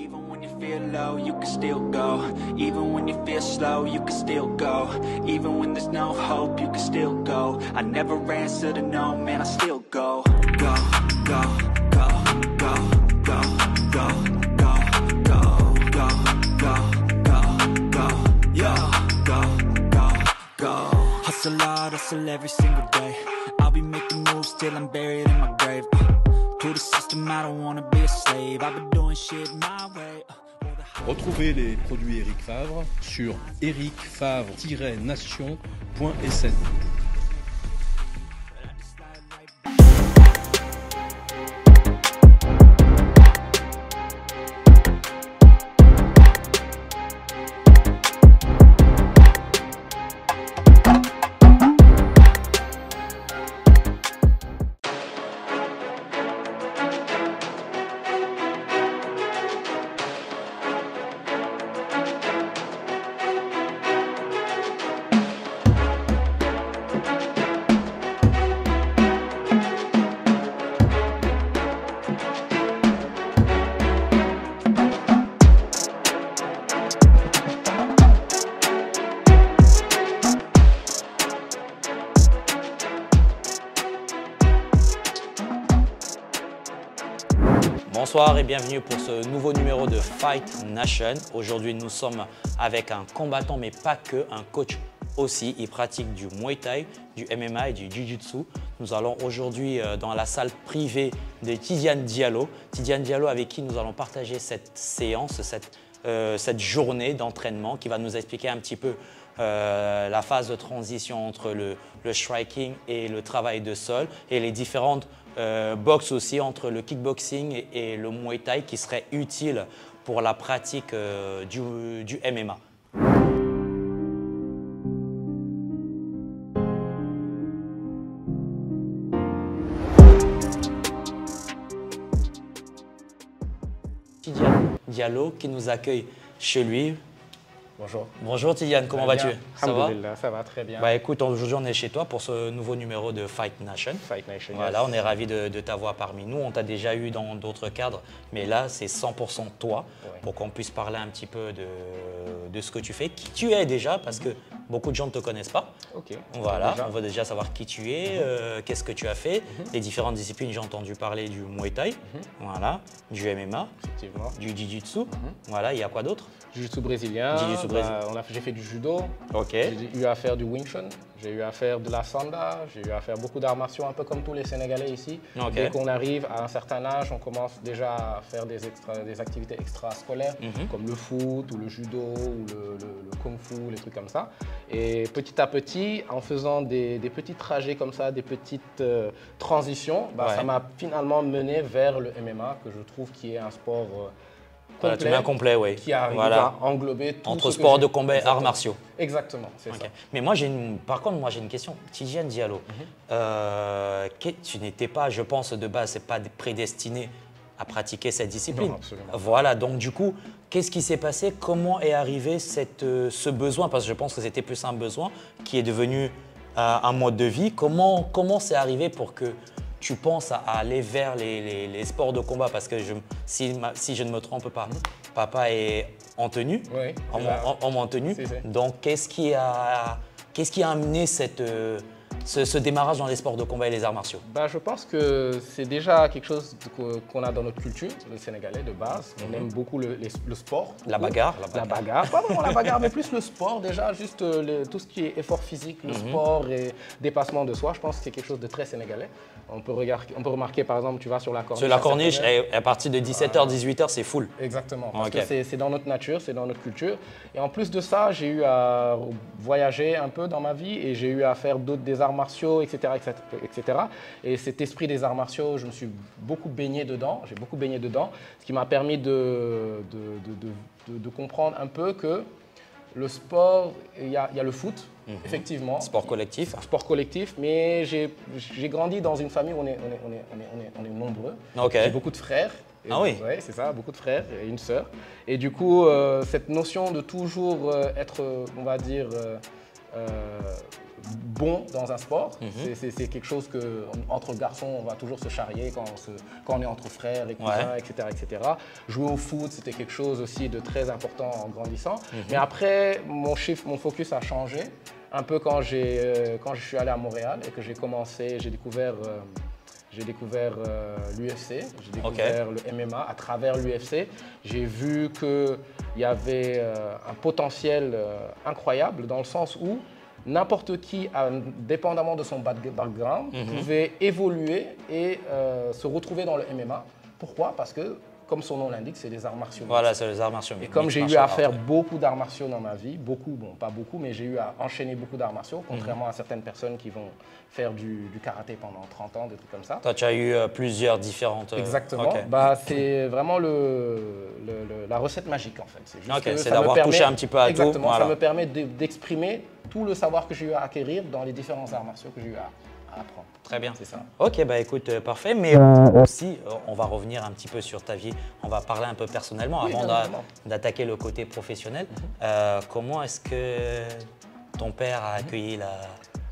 Even when you feel low, you can still go. Even when you feel slow, you can still go. Even when there's no hope, you can still go. I never answer to no, man, I still go. Go, go, go, go, go, go, go, go, go, go, go, go, yo, go, go, go. Hustle hard, hustle every single day. I'll be making moves till I'm buried in my grave. To the system, I don't wanna be a slave. I've been doing shit my way. Retrouvez les produits Eric Favre sur ericfavre-nation.sn. Bonsoir et bienvenue pour ce nouveau numéro de Fight Nation. Aujourd'hui, nous sommes avec un combattant, mais pas que, un coach aussi. Il pratique du Muay Thai, du MMA et du Jiu-Jitsu. Nous allons aujourd'hui dans la salle privée de Tidiane Diallo. Tidiane Diallo avec qui nous allons partager cette séance, cette journée d'entraînement qui va nous expliquer un petit peu la phase de transition entre le striking et le travail de sol et les différentes boxe aussi entre le kickboxing et le Muay Thai qui serait utile pour la pratique du MMA. Tidiane Diallo qui nous accueille chez lui. Bonjour. Bonjour Tidiane, comment vas-tu? Ça va? Ça va très bien. Bah écoute, aujourd'hui on est chez toi pour ce nouveau numéro de Fight Nation. Fight Nation, voilà, yes. On est ravis de t'avoir parmi nous. On t'a déjà eu dans d'autres cadres, mais là c'est 100% toi, Ouais. pour qu'on puisse parler un petit peu de ce que tu fais, qui tu es déjà, parce que beaucoup de gens ne te connaissent pas. Ok. Voilà, Déjà. on veut déjà savoir qui tu es, qu'est-ce que tu as fait, les différentes disciplines. J'ai entendu parler du Muay Thai, voilà, du MMA, Effectivement. du Jiu-Jitsu. Voilà, il y a quoi d'autre? Jiu-Jitsu brésilien. Jiu-Jitsu brésilien. J'ai fait du judo. Ok. J'ai eu à faire du Wing Chun. J'ai eu à faire de la sanda. J'ai eu à faire beaucoup d'arts martiaux, un peu comme tous les Sénégalais ici. Ok. Dès qu'on arrive à un certain âge, on commence déjà à faire des activités extrascolaires, comme le foot ou le judo ou le kung-fu, les trucs comme ça. Et petit à petit, en faisant des petits trajets comme ça, des petites transitions, Ouais. ça m'a finalement mené vers le MMA, que je trouve qui est un sport Voilà, tu mets un complet, oui. qui arrive Voilà. à englober tout Entre ce que sport j'ai- de combat et arts Exactement. martiaux. Exactement, c'est Ok. ça. Mais moi, par contre, moi j'ai une question. Tidiane Diallo, tu n'étais pas, je pense, de base, c'est pas prédestiné à pratiquer cette discipline. Non, absolument. Voilà, donc du coup, qu'est-ce qui s'est passé? Comment est arrivé ce besoin? Parce que je pense que c'était plus un besoin qui est devenu un mode de vie. Comment c'est arrivé pour que tu penses à aller vers les sports de combat? Parce que si je ne me trompe pas, papa est en tenue, Oui, en tenue. C'est. Donc, qu'est-ce qui a amené ce démarrage dans les sports de combat et les arts martiaux? Je pense que c'est déjà quelque chose qu'on a dans notre culture, le Sénégalais de base. On aime beaucoup le sport. La bagarre. La bagarre, pas vraiment la bagarre, mais plus le sport déjà, juste tout ce qui est effort physique, le sport et dépassement de soi. Je pense que c'est quelque chose de très sénégalais. On peut remarquer par exemple, tu vas sur la corniche. Sur la corniche, à partir de 17h, 18h, c'est full. Exactement, parce Ok. que c'est dans notre nature, c'est dans notre culture. Et en plus de ça, j'ai eu à voyager un peu dans ma vie et j'ai eu à faire des arts martiaux, etc., etc. Et cet esprit des arts martiaux, je me suis beaucoup baigné dedans, j'ai beaucoup baigné dedans, ce qui m'a permis de comprendre un peu que le sport, il y a le foot, effectivement. Sport collectif. Sport collectif, mais j'ai grandi dans une famille où on est nombreux. Ok. J'ai beaucoup de frères. Ah oui. Oui, c'est ça, beaucoup de frères et une sœur. Et du coup, cette notion de toujours être, on va dire, bon dans un sport. C'est quelque chose que, entre garçons, on va toujours se charrier quand on est entre frères et cousins, etc., etc. Jouer au foot, c'était quelque chose aussi de très important en grandissant. Mais après, mon focus a changé un peu quand je suis allé à Montréal et que j'ai découvert l'UFC, j'ai découvert le MMA à travers l'UFC. J'ai vu qu'il y avait un potentiel incroyable dans le sens où n'importe qui, dépendamment de son background, pouvait évoluer et se retrouver dans le MMA. Pourquoi? Parce que, comme son nom l'indique, c'est des arts martiaux. Voilà, c'est les arts martiaux. Et comme j'ai eu à faire beaucoup d'arts martiaux dans ma vie, bon, pas beaucoup, mais j'ai eu à enchaîner beaucoup d'arts martiaux, contrairement à certaines personnes qui vont faire du karaté pendant 30 ans, des trucs comme ça. Toi, tu as eu plusieurs différentes... Exactement. C'est vraiment la recette magique, en fait. C'est juste c'est d'avoir touché un petit peu à tout. Exactement, ça me permet d'exprimer tout le savoir que j'ai eu à acquérir dans les différents arts martiaux que j'ai eu à apprendre. Très bien. C'est ça. Ok, bah écoute, parfait. Mais aussi, on va revenir un petit peu sur ta vie. On va parler un peu personnellement avant d'attaquer le côté professionnel. Comment est-ce que ton père a accueilli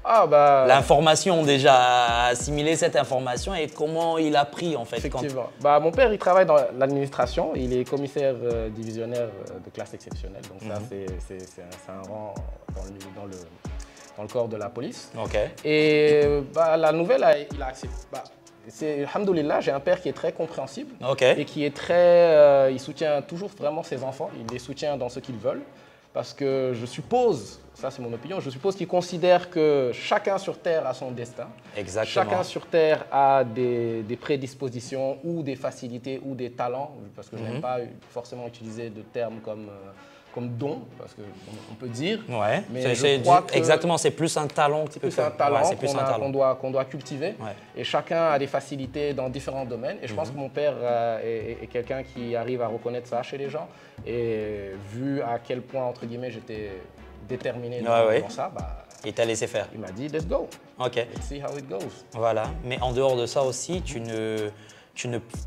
l'information déjà, a assimilé cette information et comment il a pris en fait? Effectivement. Mon père, il travaille dans l'administration. Il est commissaire divisionnaire de classe exceptionnelle. Donc ça, c'est un rang dans le corps de la police. Et la nouvelle, il a accepté. Alhamdoulilah, j'ai un père qui est très compréhensible et qui est il soutient toujours vraiment ses enfants. Il les soutient dans ce qu'ils veulent. Parce que je suppose, ça c'est mon opinion, je suppose qu'il considère que chacun sur Terre a son destin. Exactement. Chacun sur Terre a des prédispositions ou des facilités ou des talents. Parce que je n'aime pas forcément utiliser de termes comme don, parce qu'on peut dire. Mais je crois que exactement, c'est plus un talent qu'on doit cultiver. Et chacun a des facilités dans différents domaines. Et je pense que mon père est quelqu'un qui arrive à reconnaître ça chez les gens. Et vu à quel point, entre guillemets, j'étais déterminé dans ça, il t'a laissé faire. Il m'a dit, let's go. Let's see how it goes. Voilà. Mais en dehors de ça aussi, tu ne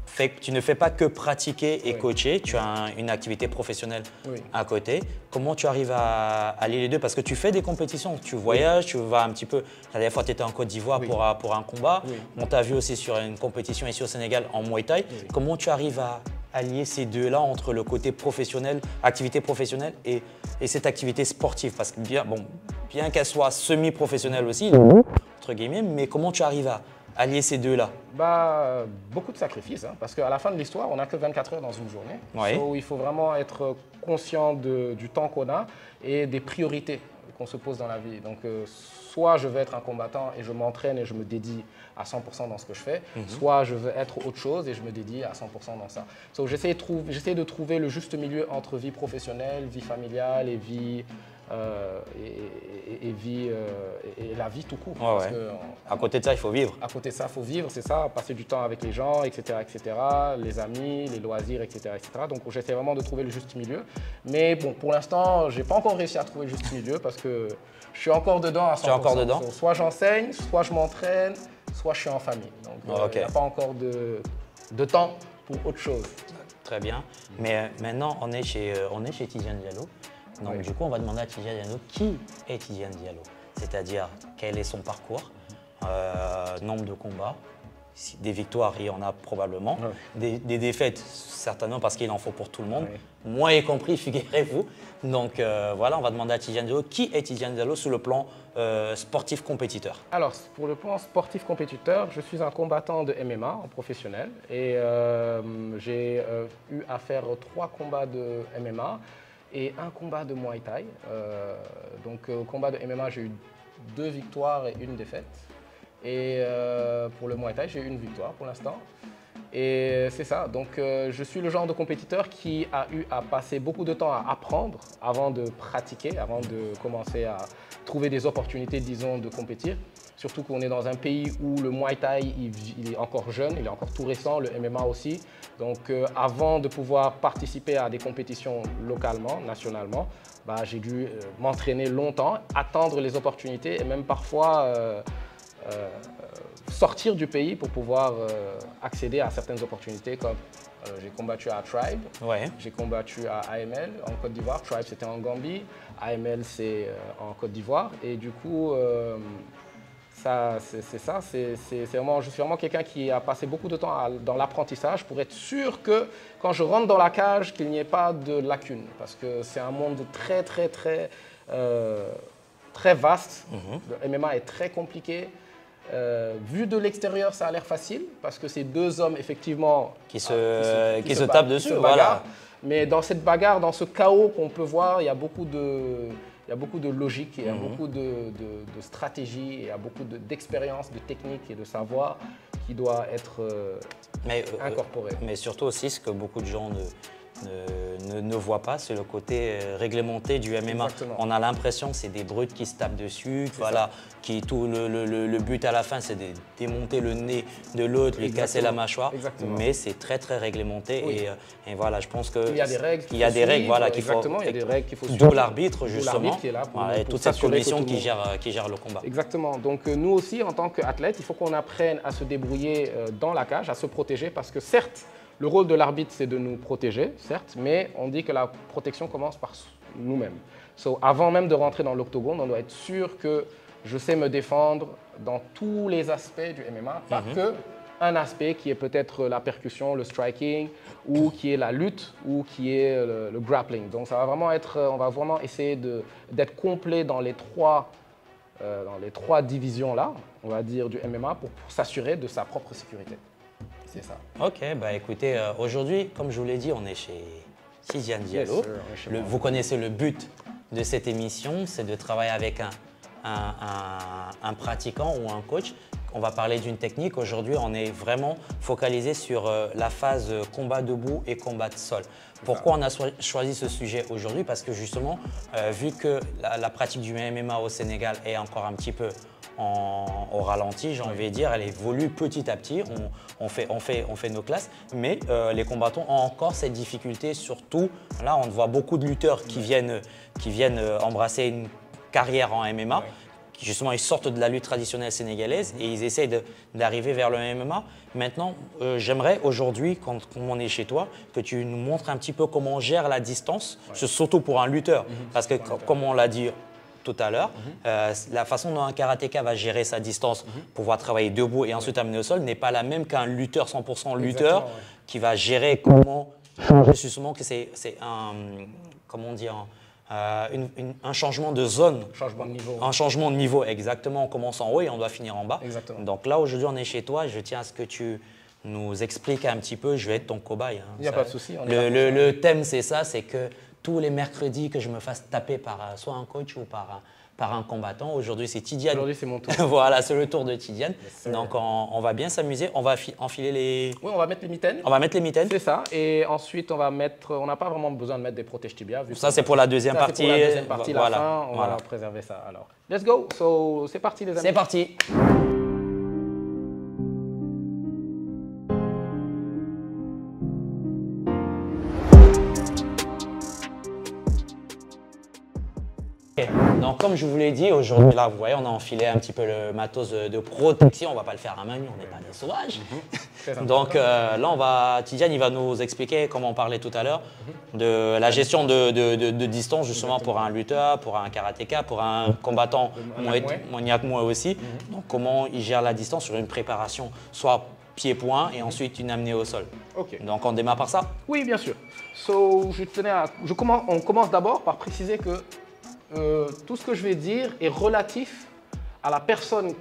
fais pas que pratiquer et coacher, tu as une activité professionnelle à côté. Comment tu arrives à allier les deux? Parce que tu fais des compétitions, tu voyages, tu vas un petit peu… La dernière fois, tu étais en Côte d'Ivoire pour un combat. On t'a vu aussi sur une compétition ici au Sénégal en Muay Thai. Comment tu arrives à allier ces deux-là entre le côté professionnel, activité professionnelle et cette activité sportive? Parce que bien qu'elle soit semi-professionnelle aussi, entre guillemets, mais comment tu arrives à allier ces deux-là? Beaucoup de sacrifices, parce qu'à la fin de l'histoire, on n'a que 24 heures dans une journée. So, il faut vraiment être conscient du temps qu'on a et des priorités qu'on se pose dans la vie. Donc, soit je veux être un combattant et je m'entraîne et je me dédie à 100% dans ce que je fais, soit je veux être autre chose et je me dédie à 100% dans ça. So, j'essaie de trouver le juste milieu entre vie professionnelle, vie familiale et vie… et la vie tout court. Parce que à côté de ça, il faut vivre. À côté de ça, il faut vivre, c'est ça, passer du temps avec les gens, etc., les amis, les loisirs, etc., etc. Donc j'essaie vraiment de trouver le juste milieu. Mais bon, pour l'instant, je n'ai pas encore réussi à trouver le juste milieu parce que je suis encore dedans à 100%. Tu es encore dedans? Donc, soit j'enseigne, soit je m'entraîne, soit je suis en famille. Donc il n'y a pas encore de temps pour autre chose. Très bien. Mais maintenant, on est chez Tidiane Diallo. Donc du coup, on va demander à Tidiane Diallo qui est Tidiane Diallo, c'est-à-dire quel est son parcours, nombre de combats, des victoires, il y en a probablement, des défaites certainement parce qu'il en faut pour tout le monde, moi y compris, figurez-vous. Donc voilà, on va demander à Tidiane Diallo qui est Tidiane Diallo sur le plan sportif compétiteur. Alors pour le plan sportif compétiteur, je suis un combattant de MMA en professionnel et j'ai eu à faire 3 combats de MMA. Et un combat de Muay Thai. Donc au combat de MMA, j'ai eu 2 victoires et 1 défaite. Et pour le Muay Thai, j'ai eu 1 victoire pour l'instant. Et c'est ça. Donc je suis le genre de compétiteur qui a eu à passer beaucoup de temps à apprendre avant de pratiquer, avant de commencer à trouver des opportunités, disons, de compétir. Surtout qu'on est dans un pays où le Muay Thai, il est encore jeune, il est encore tout récent, le MMA aussi. Donc avant de pouvoir participer à des compétitions localement, nationalement, j'ai dû m'entraîner longtemps, attendre les opportunités et même parfois sortir du pays pour pouvoir accéder à certaines opportunités J'ai combattu à Tribe, Ouais. j'ai combattu à AML en Côte d'Ivoire. Tribe, c'était en Gambie. AML, c'est en Côte d'Ivoire. Et du coup, je suis vraiment quelqu'un qui a passé beaucoup de temps dans l'apprentissage pour être sûr que quand je rentre dans la cage, qu'il n'y ait pas de lacunes. Parce que c'est un monde très, très, très, très vaste. Le MMA est très compliqué. Vu de l'extérieur, ça a l'air facile parce que c'est deux hommes effectivement Qui se tapent dessus, voilà. Mais dans cette bagarre, dans ce chaos qu'on peut voir, il y a beaucoup de logique, il y a beaucoup de stratégie, il y a beaucoup d'expérience, de technique et de savoir qui doit être incorporé. Mais surtout aussi, ce que beaucoup de gens ne voient pas, c'est le côté réglementé du MMA. Exactement. On a l'impression que c'est des brutes qui se tapent dessus, voilà, le but à la fin, c'est de démonter le nez de l'autre, lui casser la mâchoire. Exactement. Mais c'est très très réglementé et voilà, je pense que il y a des règles. Il y a des règles, voilà, qu'il faut. Exactement, il y a des règles qu'il faut suivre. D'où l'arbitre justement. Qui est là pour, et pour toute cette s'assurer que commission tout le monde- qui gère le combat. Exactement. Donc nous aussi, en tant qu'athlètes, il faut qu'on apprenne à se débrouiller dans la cage, à se protéger, parce que certes, le rôle de l'arbitre, c'est de nous protéger, certes, mais on dit que la protection commence par nous-mêmes. Avant même de rentrer dans l'octogone, on doit être sûr que je sais me défendre dans tous les aspects du MMA, pas que un aspect qui est peut-être la percussion, le striking, ou qui est la lutte, ou qui est le grappling. Donc ça va vraiment être, on va vraiment essayer d'être complet dans les trois divisions-là, on va dire, du MMA, pour s'assurer de sa propre sécurité. C'est ça. Ok, bah écoutez, aujourd'hui, comme je vous l'ai dit, on est chez Tidiane Diallo. Yes, sir, on est chez moi. Vous connaissez le but de cette émission, c'est de travailler avec un pratiquant ou un coach. On va parler d'une technique. Aujourd'hui, on est vraiment focalisé sur la phase combat debout et combat de sol. Pourquoi on a choisi ce sujet aujourd'hui? Parce que justement, vu que la pratique du MMA au Sénégal est encore un petit peu au ralenti, j'ai envie de dire, elle évolue petit à petit, on fait nos classes, mais les combattants ont encore cette difficulté, surtout, là on voit beaucoup de lutteurs qui viennent embrasser une carrière en MMA, qui justement ils sortent de la lutte traditionnelle sénégalaise et ils essayent d'arriver vers le MMA. Maintenant, j'aimerais aujourd'hui, quand on est chez toi, que tu nous montres un petit peu comment on gère la distance, surtout pour un lutteur, parce que comme on l'a dit tout à l'heure, la façon dont un karatéka va gérer sa distance, pouvoir travailler debout et ensuite amener au sol, n'est pas la même qu'un lutteur 100% lutteur qui va gérer comment changer justement que c'est un, comment dire, un changement de zone. Changement de niveau. Un changement de niveau, exactement. On commence en haut et on doit finir en bas. Exactement. Donc là, aujourd'hui, on est chez toi. Je tiens à ce que tu nous expliques un petit peu. Je vais être ton cobaye. Il n'y a pas de souci. Le thème, c'est ça, c'est que tous les mercredis que je me fasse taper par soit un coach ou par un combattant. Aujourd'hui, c'est Tidiane. Aujourd'hui, c'est mon tour. Voilà, c'est le tour de Tidiane. Yes, donc, on va bien s'amuser. On va enfiler les… Oui, on va mettre les mitaines. On va mettre les mitaines. C'est ça. Et ensuite, on va mettre… On n'a pas vraiment besoin de mettre des protèges tibias. Ça, c'est pour la deuxième partie. Pour la deuxième partie, voilà. la fin, on va préserver ça. Alors, let's go. C'est parti, les amis. C'est parti. Donc, comme je vous l'ai dit, aujourd'hui, là, vous voyez, on a enfilé un petit peu le matos de protection. On ne va pas le faire à main nue, on n'est pas des sauvages. Donc là, Tidiane, il va nous expliquer, comme on parlait tout à l'heure, de la gestion de distance, justement, pour un lutteur, pour un karatéka, pour un combattant Moniak-Moué aussi. Donc, comment il gère la distance sur une préparation, soit pied-point et ensuite une amenée au sol. Ok. Donc, on démarre par ça? Oui, bien sûr. On commence d'abord par préciser que tout ce que je vais dire est relatif à la personne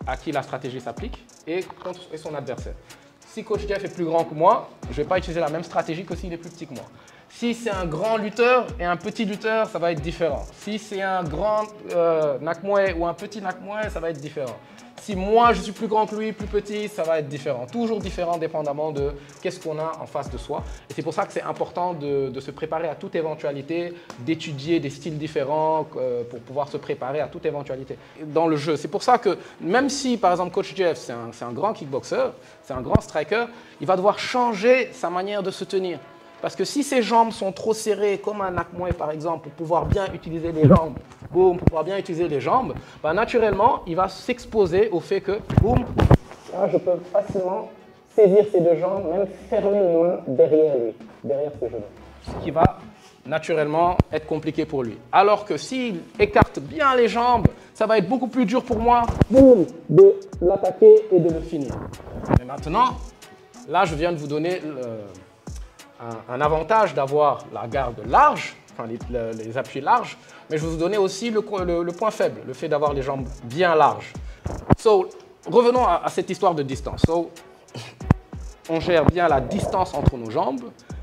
à qui la stratégie s'applique et son adversaire. Si Coach Jeff est plus grand que moi, je ne vais pas utiliser la même stratégie que s'il est plus petit que moi. Si c'est un grand lutteur et un petit lutteur, ça va être différent. Si c'est un grand Nakmoué ou un petit Nakmoué, ça va être différent. Si moi je suis plus grand que lui, plus petit, ça va être différent. Toujours différent dépendamment de qu'est-ce qu'on a en face de soi. Et c'est pour ça que c'est important de se préparer à toute éventualité, d'étudier des styles différents pour pouvoir se préparer à toute éventualité dans le jeu. C'est pour ça que même si par exemple Coach Jeff c'est un grand kickboxer, c'est un grand striker, il va devoir changer sa manière de se tenir. Parce que si ses jambes sont trop serrées, comme un Nakmoué par exemple, pour pouvoir bien utiliser les jambes, boum, pour pouvoir bien utiliser les jambes, bah, naturellement, il va s'exposer au fait que, boum, là, je peux facilement saisir ses deux jambes, même fermer les mains derrière lui, derrière ses genoux. Ce qui va naturellement être compliqué pour lui. Alors que s'il écarte bien les jambes, ça va être beaucoup plus dur pour moi, boum, de l'attaquer et de le finir. Mais maintenant, là, je viens de vous donner un avantage d'avoir la garde large, enfin les appuis larges, mais je vais vous donner aussi le point faible, le fait d'avoir les jambes bien larges. So, revenons à cette histoire de distance. So, on gère bien la distance entre nos jambes,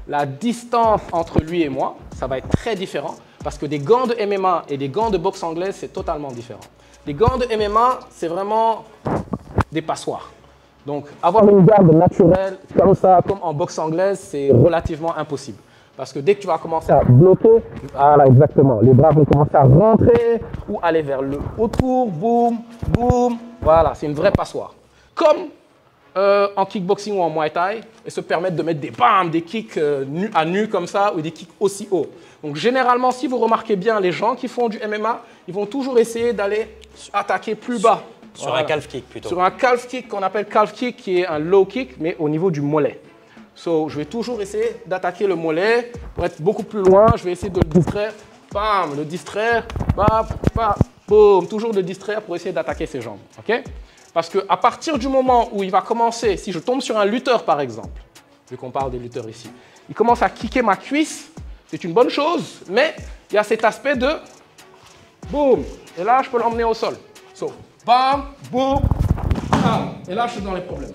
la distance entre lui et moi, ça va être très différent parce que des gants de MMA et des gants de boxe anglaise, c'est totalement différent. Les gants de MMA, c'est vraiment des passoires. Donc, avoir une garde naturelle comme ça, comme en boxe anglaise, c'est relativement impossible. Parce que dès que tu vas commencer à bloquer, voilà exactement, les bras vont commencer à rentrer ou aller vers le autour, boum, boum, voilà, c'est une vraie passoire. Comme en kickboxing ou en muay thai, et se permettre de mettre des bams, des kicks nu à nu comme ça, ou des kicks aussi hauts. Donc généralement, si vous remarquez bien, les gens qui font du MMA, ils vont toujours essayer d'aller attaquer plus bas. Sur Voilà. un calf kick plutôt. Sur un calf kick qu'on appelle calf kick, qui est un low kick, mais au niveau du mollet. So, je vais toujours essayer d'attaquer le mollet pour être beaucoup plus loin. Je vais essayer de le distraire, bam, le distraire, bam, bam, boum, toujours le distraire pour essayer d'attaquer ses jambes. Ok? Parce qu'à partir du moment où il va commencer, si je tombe sur un lutteur par exemple, vu qu'on parle des lutteurs ici, il commence à kicker ma cuisse, c'est une bonne chose, mais il y a cet aspect de boum, et là je peux l'emmener au sol. So, bam, boum, bam, et là je suis dans les problèmes.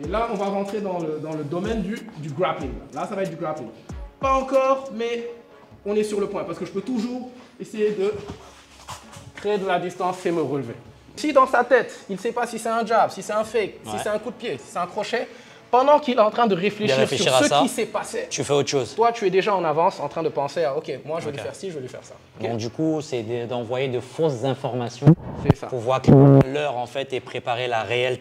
Et là on va rentrer dans le domaine du grappling. Là ça va être du grappling. Pas encore, mais on est sur le point parce que je peux toujours essayer de créer de la distance et me relever. Si dans sa tête, il ne sait pas si c'est un jab, si c'est un fake, si c'est un coup de pied, si c'est un crochet, pendant qu'il est en train de réfléchir sur ce qui s'est passé, tu fais autre chose. Toi, tu es déjà en avance en train de penser à « Ok, moi, je vais lui faire ci, je vais lui faire ça. » Donc du coup, c'est d'envoyer de fausses informations ça. pour voir que l'heure en fait est préparer la réelle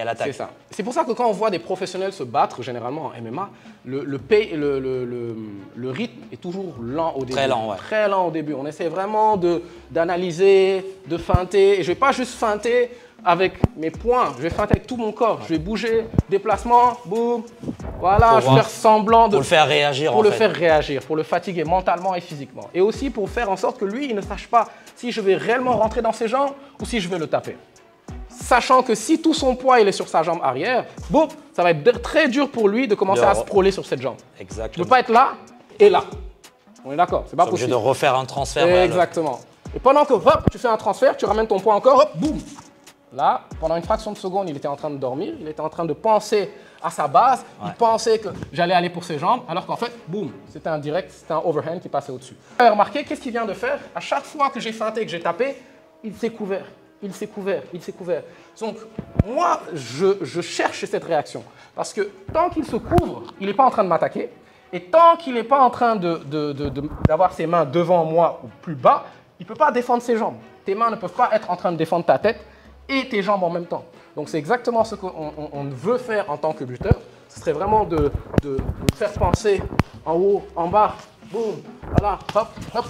attaque. C'est ça. C'est pour ça que quand on voit des professionnels se battre, généralement en MMA, le rythme est toujours lent au début. Très lent, ouais. Très lent au début. On essaie vraiment d'analyser, de feinter. Et je ne vais pas juste feinter avec mes poings, je vais feinter avec tout mon corps. Je vais bouger, déplacement, boum. Voilà, je vais faire semblant de... Pour le faire réagir Pour le faire réagir, pour le fatiguer mentalement et physiquement. Et aussi pour faire en sorte que lui, il ne sache pas si je vais réellement rentrer dans ses jambes ou si je vais le taper. Sachant que si tout son poids il est sur sa jambe arrière, boum, ça va être très dur pour lui de commencer à sprawler sur cette jambe. Exactement. Je ne peux pas être là et là. On est d'accord, c'est pas possible. Obligé de refaire un transfert. Exactement. Et pendant que hop, tu fais un transfert, tu ramènes ton poids encore, hop, boum. Là, pendant une fraction de seconde, il était en train de dormir, il était en train de penser à sa base, il pensait que j'allais aller pour ses jambes, alors qu'en fait, boum, c'était un direct, c'était un overhand qui passait au-dessus. Vous avez remarqué, qu'est-ce qu'il vient de faire? À chaque fois que j'ai feinté, que j'ai tapé, il s'est couvert, il s'est couvert, il s'est couvert. Donc, moi, je cherche cette réaction, parce que tant qu'il se couvre, il n'est pas en train de m'attaquer, et tant qu'il n'est pas en train d'avoir ses mains devant moi ou plus bas, il ne peut pas défendre ses jambes. Tes mains ne peuvent pas être en train de défendre ta tête et tes jambes en même temps. Donc c'est exactement ce qu'on veut faire en tant que lutteur. Ce serait vraiment de faire penser en haut, en bas, boum, voilà, hop, hop,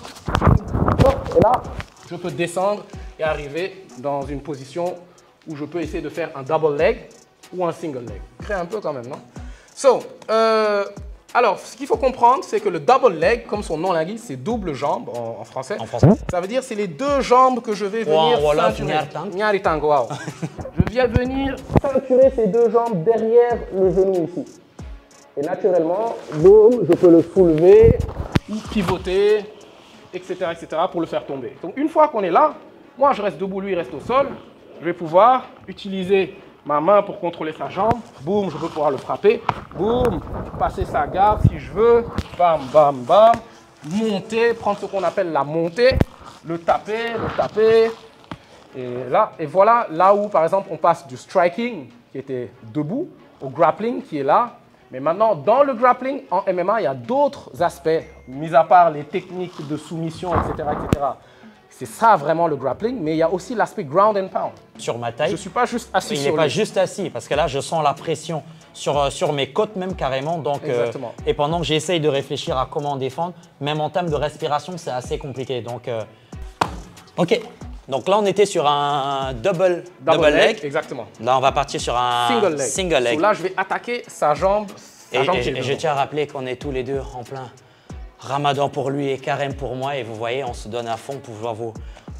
hop, et là, je peux descendre et arriver dans une position où je peux essayer de faire un double leg ou un single leg. Crée un peu quand même, non? Alors, ce qu'il faut comprendre, c'est que le double leg, comme son nom l'indique, c'est double jambe en français. En français. Ça veut dire c'est les deux jambes que je vais venir ceinturer. Wow. Je viens venir ceinturer ces deux jambes derrière le genou ici. Et naturellement, boum, je peux le soulever ou pivoter, etc., pour le faire tomber. Donc, une fois qu'on est là, moi, je reste debout, lui, il reste au sol. Je vais pouvoir utiliser ma main pour contrôler sa jambe, boum, je peux pouvoir le frapper, boum, passer sa garde si je veux, bam, bam, bam, monter, prendre ce qu'on appelle la montée, le taper, et voilà là où par exemple on passe du striking qui était debout au grappling qui est là, mais maintenant dans le grappling en MMA il y a d'autres aspects, mis à part les techniques de soumission, etc., etc. C'est ça vraiment le grappling, mais il y a aussi l'aspect ground and pound. Sur ma taille. Je ne suis pas juste assis il sur n'est pas juste assis, parce que là, je sens la pression sur mes côtes même carrément. Donc, et pendant que j'essaye de réfléchir à comment défendre, même en termes de respiration, c'est assez compliqué. Donc, ok. Donc là, on était sur un double leg. Exactement. Là, on va partir sur un single leg. So là, je vais attaquer sa jambe. Et je tiens à rappeler qu'on est tous les deux en plein Ramadan pour lui et Carême pour moi. Et vous voyez, on se donne à fond pour pouvoir vous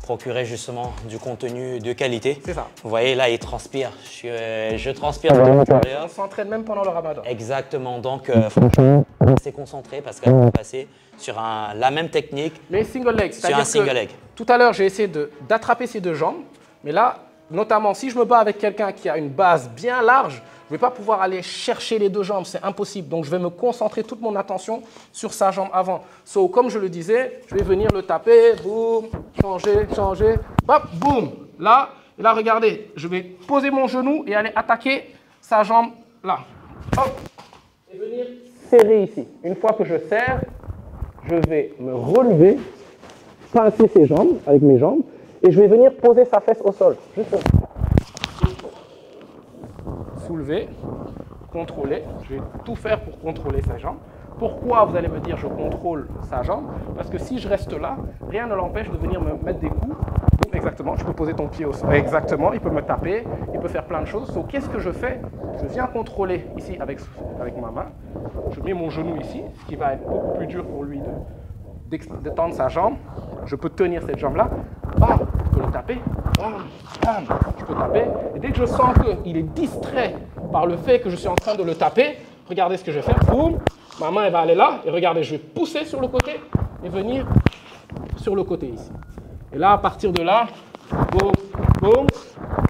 procurer justement du contenu de qualité. C'est ça. Vous voyez, là, il transpire. Je transpire de l'intérieur. On s'entraîne même pendant le Ramadan. Exactement. Donc, franchement, restez concentré parce qu'on va passer sur la même technique. Mais single leg, sur un single leg. Tout à l'heure, j'ai essayé d'attraper ces deux jambes. Mais là, notamment, si je me bats avec quelqu'un qui a une base bien large, je ne vais pas pouvoir aller chercher les deux jambes, c'est impossible. Donc, je vais me concentrer toute mon attention sur sa jambe avant. So, comme je le disais, je vais venir le taper, boum, changer, hop, boum. Là, regardez, je vais poser mon genou et aller attaquer sa jambe là. Hop, et venir serrer ici. Une fois que je serre, je vais me relever, pincer ses jambes avec mes jambes et je vais venir poser sa fesse au sol. Juste là. Soulever, contrôler. Je vais tout faire pour contrôler sa jambe. Pourquoi, vous allez me dire, je contrôle sa jambe? Parce que si je reste là, rien ne l'empêche de venir me mettre des coups. Exactement, tu peux poser ton pied au sol. Exactement, il peut me taper, il peut faire plein de choses. Donc, qu'est-ce que je fais? Je viens contrôler ici avec ma main. Je mets mon genou ici, ce qui va être beaucoup plus dur pour lui de tendre sa jambe. Je peux tenir cette jambe-là. Bam, je peux le taper. Bam, bam, je peux taper. Et dès que je sens qu'il est distrait par le fait que je suis en train de le taper, regardez ce que je vais faire. Boum, ma main elle va aller là. Et regardez, je vais pousser sur le côté et venir sur le côté ici. Et là, à partir de là, boum, boum,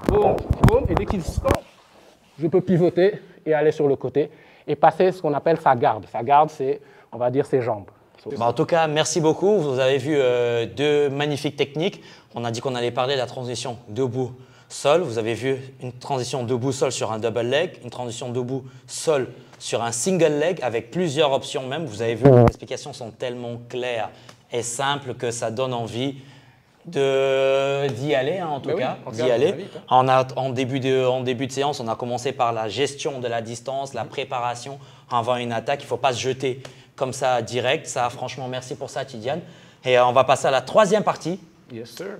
boum, boum. Et dès qu'il stop, je peux pivoter et aller sur le côté et passer ce qu'on appelle sa garde. Sa garde, c'est, on va dire, ses jambes. En tout cas, merci beaucoup. Vous avez vu deux magnifiques techniques. On a dit qu'on allait parler de la transition debout-sol. Vous avez vu une transition debout-sol sur un double leg, une transition debout-sol sur un single leg avec plusieurs options même. Vous avez vu, les explications sont tellement claires et simples que ça donne envie d'y aller, hein, en tout cas, d'y aller. Vite, hein. En début de séance, on a commencé par la gestion de la distance, la préparation avant une attaque. Il ne faut pas se jeter comme ça direct. Ça, franchement, merci pour ça, Tidiane. Et on va passer à la troisième partie,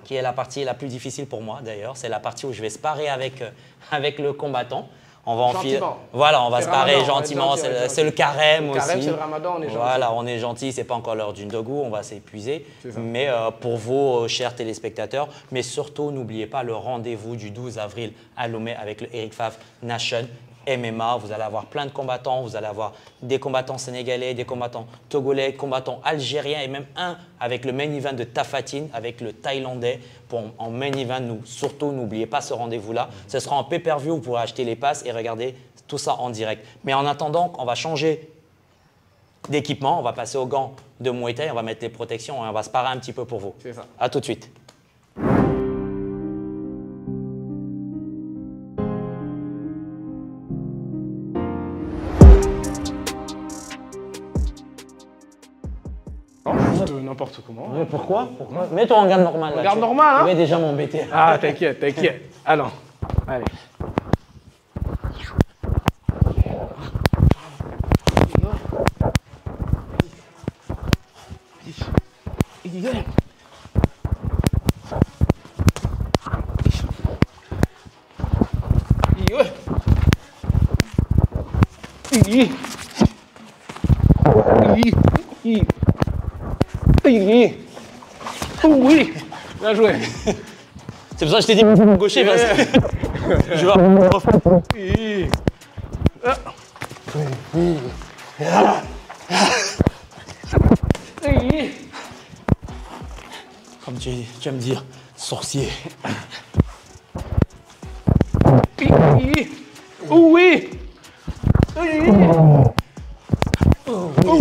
qui est la partie la plus difficile pour moi d'ailleurs. C'est la partie où je vais sparer avec le combattant. On va enfiler. Voilà, on va se parer gentiment. C'est le carême aussi. C'est le Ramadan, on est gentil. Voilà, on est gentil. C'est pas encore l'heure d'une dogu, on va s'épuiser. Mais pour vous, chers téléspectateurs, mais surtout, n'oubliez pas le rendez-vous du 12 avril à Lomé avec le Eric Favre Nation MMA. Vous allez avoir plein de combattants. Vous allez avoir des combattants sénégalais, des combattants togolais, combattants algériens et même un avec le main event de Tafatine, avec le Thaïlandais. En main event, surtout, n'oubliez pas ce rendez-vous-là. Ce sera en pay-per-view, vous pourrez acheter les passes et regarder tout ça en direct. Mais en attendant, on va changer d'équipement. On va passer aux gants de Muay Thai, on va mettre les protections et on va se parer un petit peu pour vous. C'est ça. À tout de suite. N'importe comment. Mais pourquoi Mets-toi en garde normale. En garde normale, hein? Tu vas déjà m'embêter. Ah, t'inquiète. Alors, allez. Oui, bien joué. C'est pour ça que je t'ai dit gaucher. Parce que je vais comme tu vas me dire, sorcier. Oui.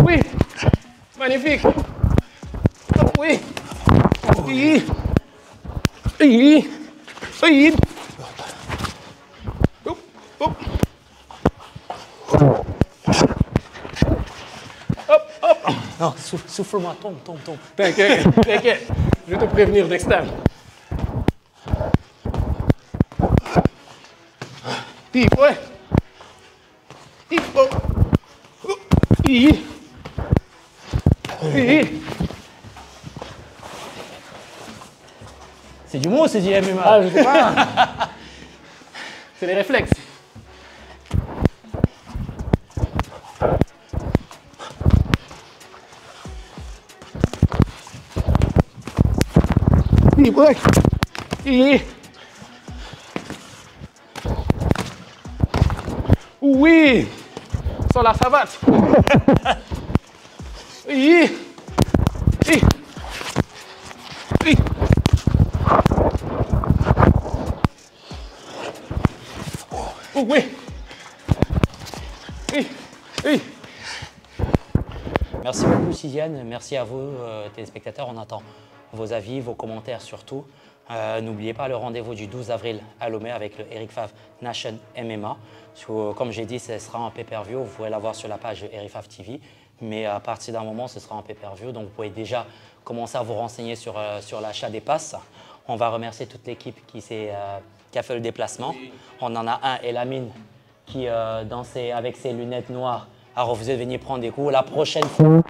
Oui. Magnifique. Oui. Non, souffle-moi, tombe. T'inquiète. Je vais te prévenir, Dexter. C'est du mot ou c'est du MMA? Ah, je sais pas. C'est les réflexes. Oui, sur la savate. Oui. Oui. Oui. Oui. Oui. Oui. Merci beaucoup Sidiane, merci à vous téléspectateurs, on attend vos avis, vos commentaires surtout. N'oubliez pas le rendez-vous du 12 avril à Lomé avec le Eric Favre Nation MMA. Comme j'ai dit, ce sera en pay-per-view, vous pouvez l'avoir sur la page de Eric Favre TV, mais à partir d'un moment, ce sera en pay-per-view, donc vous pouvez déjà commencer à vous renseigner sur l'achat des passes. On va remercier toute l'équipe qui a fait le déplacement. On en a un, Elamine, qui dansait avec ses lunettes noires, a refusé de venir prendre des coups. La prochaine fois,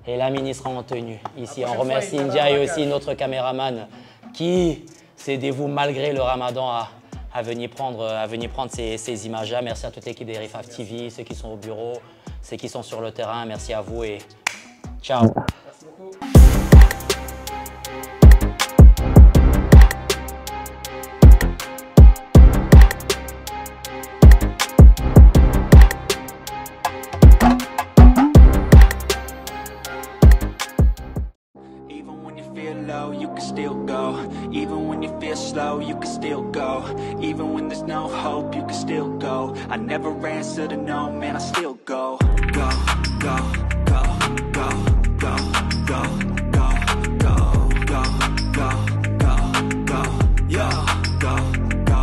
Elamine sera en tenue. Ici, on remercie India et aussi notre caméraman qui s'est dévoué malgré le ramadan à venir prendre ces images-là. Merci à toute l'équipe d'Eric Favre TV, ceux qui sont au bureau, ceux qui sont sur le terrain. Merci à vous et ciao. Merci beaucoup. You can still go. Even when you feel slow, you can still go. Even when there's no hope, you can still go. I never answer to no, man, I still go. Go, go, go, go, go, go, go, go, go, go, go, go, yeah, go, go,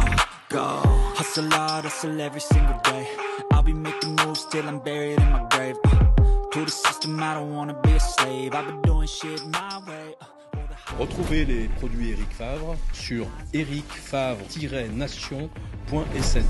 go. Hustle hard, hustle every single day. I'll be making moves till I'm buried in my grave. To the system, I don't wanna be a slave. I've been doing shit my way. Retrouvez les produits Eric Favre sur ericfavre-nation.sn.